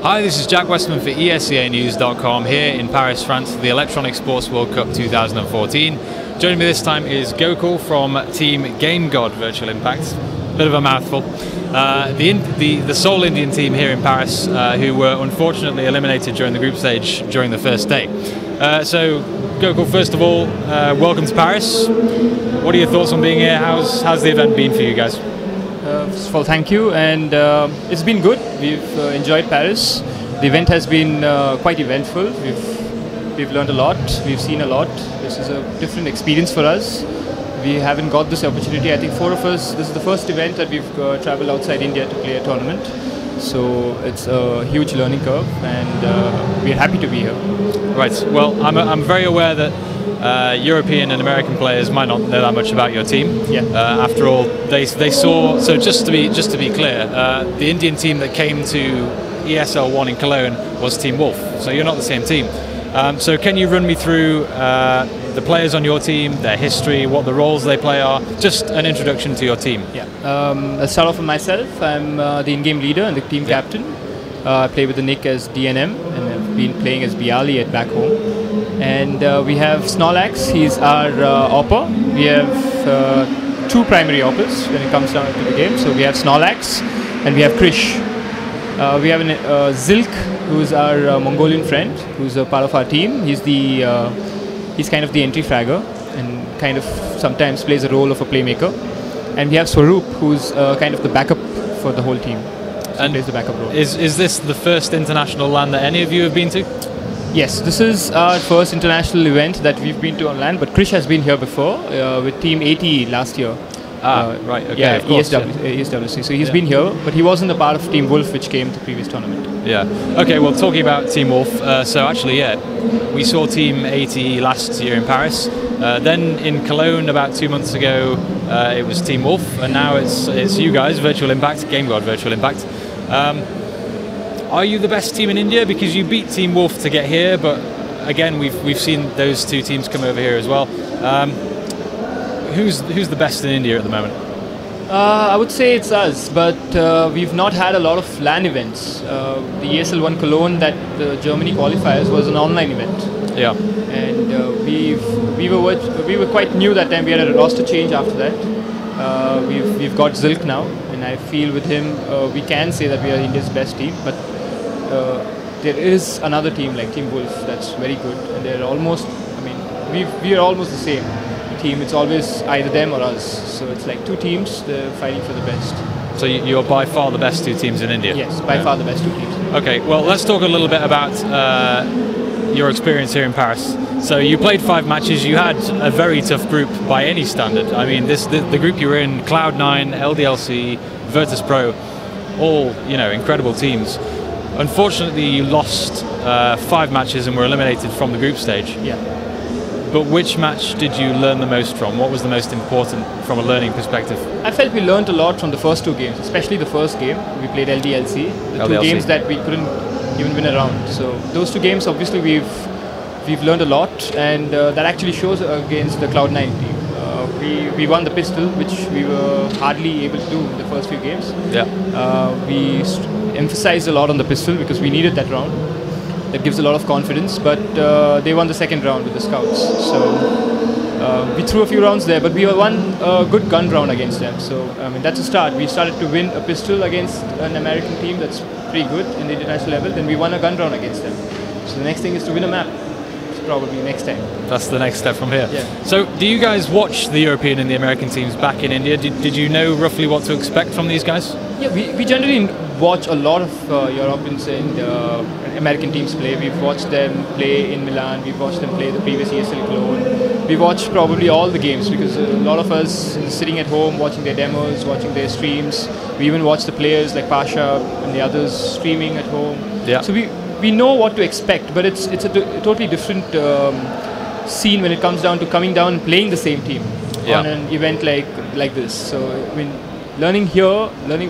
Hi, this is Jack Westman for ESCAnews.com here in Paris, France for the Electronic Sports World Cup 2014. Joining me this time is Gokul from Team GameGod Virtual Impact. Bit of a mouthful. The sole Indian team here in Paris who were unfortunately eliminated during the group stage during the first day. So Gokul, first of all, welcome to Paris. What are your thoughts on being here? How's the event been for you guys? First of all, thank you, and it's been good. We've enjoyed Paris. The event has been quite eventful. We've learned a lot. We've seen a lot. This is a different experience for us. We haven't got this opportunity. I think four of us, this is the first event that we've traveled outside India to play a tournament. So it's a huge learning curve, and we're happy to be here. Right. Well, I'm very aware that European and American players might not know that much about your team. Yeah. After all, they saw. So just to be clear, the Indian team that came to ESL1 in Cologne was Team Wolf. So you're not the same team. So can you run me through the players on your team, their history, what the roles they play are? Just an introduction to your team. Yeah. I'll start off with myself. I'm the in-game leader and the team captain. I play with the Nick as DNM, and I've been playing as Bialy at back home. And we have Snorlax, he's our AWPer. We have two primary AWPers when it comes down to the game. So we have Snorlax and we have Krish. We have Zilk, who's our Mongolian friend, who's a part of our team. He's kind of the entry fragger and kind of sometimes plays a role of a playmaker. And we have Swaroop, who's kind of the backup for the whole team. So and plays the backup role. Is this the first international LAN that any of you have been to? Yes, this is our first international event that we've been to on LAN, but Krish has been here before with Team 80 last year. Right, okay, yeah, of course. ESWC. So he's been here, but he wasn't a part of Team Wolf, which came to the previous tournament. Yeah. Okay, well, talking about Team Wolf, so actually, yeah, we saw Team 80 last year in Paris. Then in Cologne about 2 months ago, it was Team Wolf, and now it's you guys, Virtual Impact, GameGod Virtual Impact. Are you the best team in India? Because you beat Team Wolf to get here, but again, we've seen those two teams come over here as well. Who's the best in India at the moment? I would say it's us, but we've not had a lot of LAN events. The ESL1 Cologne, that the Germany qualifiers, was an online event. Yeah. And we were quite new that time. We had a roster change after that. We've got Zilk now, and I feel with him we can say that we are India's best team. But there is another team like Team Wolf that's very good, and they're almost. I mean, we are almost the same team. It's always either them or us. So it's like two teams, they're fighting for the best. So you're by far the best two teams in India? Yes, by far the best two teams. Okay, well, let's talk a little bit about your experience here in Paris. So you played 5 matches. You had a very tough group by any standard. I mean, the group you were in, Cloud9, LDLC, Virtus Pro, all incredible teams. Unfortunately, you lost 5 matches and were eliminated from the group stage. Yeah. But which match did you learn the most from? What was the most important from a learning perspective? I felt we learned a lot from the first 2 games, especially the first game. We played LDLC, the 2 games that we couldn't even win a round. So those 2 games, obviously, we've learned a lot, and that actually shows against the Cloud9 team. We won the pistol, which we were hardly able to do in the first few games. Yeah. We emphasized a lot on the pistol because we needed that round. That gives a lot of confidence, but they won the second round with the scouts. So we threw a few rounds there, but we won a good gun round against them. So I mean, that's a start. We started to win a pistol against an American team that's pretty good in the international level. Then we won a gun round against them. So the next thing is to win a map. Probably next time. That's the next step from here. Yeah. So do you guys watch the European and the American teams back in India? Did you know roughly what to expect from these guys? Yeah, we generally watch a lot of Europeans and American teams play. We've watched them play in Milan. We've watched them play the previous ESL Cologne. We watched probably all the games because a lot of us sitting at home watching their demos, watching their streams. We even watch the players like Pasha and the others streaming at home. Yeah. So we know what to expect, but it's a totally different scene when it comes down to coming down and playing the same team on an event like this. So I mean, learning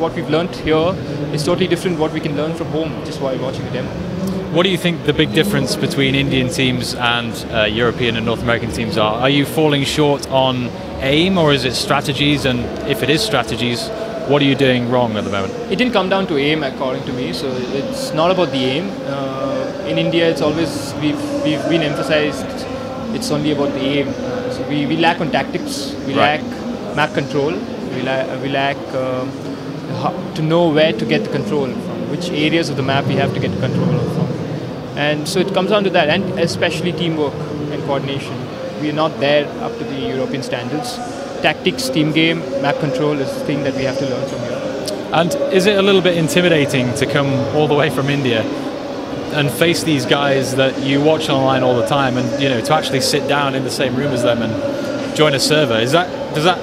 what we've learned here is totally different what we can learn from home just while watching the demo. What do you think the big difference between Indian teams and European and North American teams are? Are you falling short on aim, or is it strategies? And if it is strategies, What are you doing wrong at the moment? It didn't come down to aim, according to me. So it's not about the aim. In India, it's always we've been emphasized. It's only about the aim. So we lack on tactics. We lack map control. We lack to know where to get the control from, which areas of the map we have to get the control from. And so it comes down to that, and especially teamwork and coordination. We are not there up to the European standards. Tactics, team game, map control is the thing that we have to learn from here. And is it a little bit intimidating to come all the way from India and face these guys that you watch online all the time, and to actually sit down in the same room as them and join a server? Does that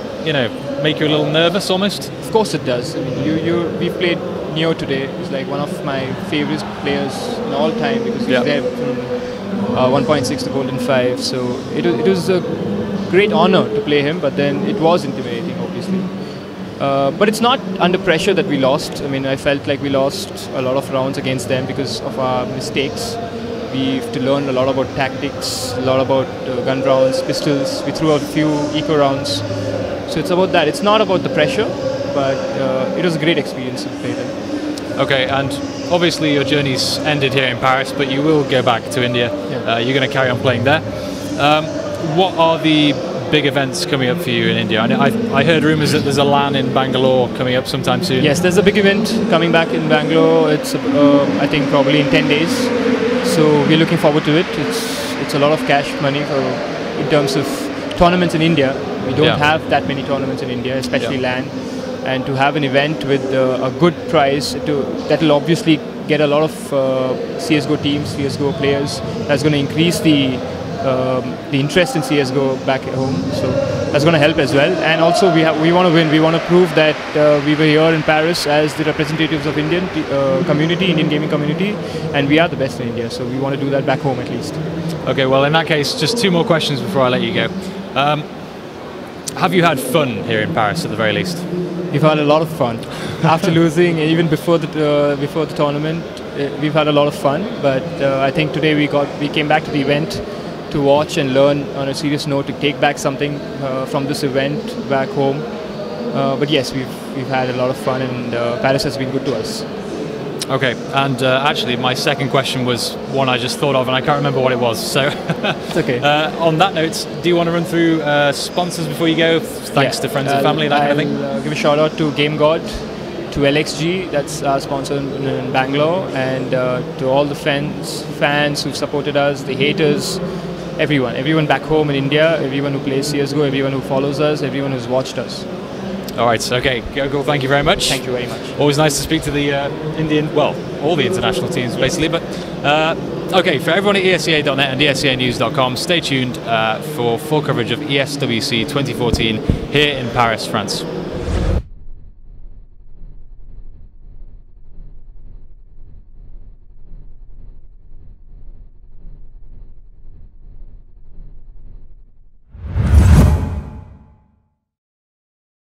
make you a little nervous almost? Of course it does. I mean, we played Neo today. He's like one of my favorite players in all time because he's there from 1.6 to Golden 5. So it was a great honor to play him, but then it was intimidating, obviously. But it's not under pressure that we lost. I mean, I felt like we lost a lot of rounds against them because of our mistakes. We have to learn a lot about tactics, a lot about gun rounds, pistols. We threw out a few eco rounds. So it's about that. It's not about the pressure, but it was a great experience to play them. Okay, and obviously your journey's ended here in Paris, but you will go back to India. You're going to carry on playing there. What are the big events coming up for you in India? I heard rumours that there's a LAN in Bangalore coming up sometime soon. Yes, there's a big event coming back in Bangalore. It's I think probably in 10 days. So we're looking forward to it. It's a lot of cash money in terms of tournaments in India. We don't have that many tournaments in India, especially LAN. And to have an event with a good prize, that will obviously get a lot of CSGO teams, CSGO players. That's going to increase the interest in CSGO back at home. So that's going to help as well. And also we want to win. We want to prove that we were here in Paris as the representatives of Indian Indian gaming community, and we are the best in India. So we want to do that back home at least. Okay, well in that case, just two more questions before I let you go. Have you had fun here in Paris at the very least? We've had a lot of fun. After losing, even before the tournament, we've had a lot of fun. But I think today we came back to the event to watch and learn on a serious note, to take back something from this event back home. But yes, we've had a lot of fun, and Paris has been good to us. Okay, and actually my second question was one I just thought of and I can't remember what it was, so it's okay. On that note, do you want to run through sponsors before you go? Thanks to friends and family, that kind of thing? Give a shout out to GameGod, to LXG, that's our sponsor in Bangalore, and to all the fans who've supported us, the haters, everyone back home in India, everyone who plays CSGO, everyone who follows us, everyone who's watched us. All right, okay, GameGod, thank you very much. Thank you very much. Always nice to speak to the all the international teams, basically. But okay, for everyone at ESEA.net and ESEAnews.com, stay tuned for full coverage of ESWC 2014 here in Paris, France.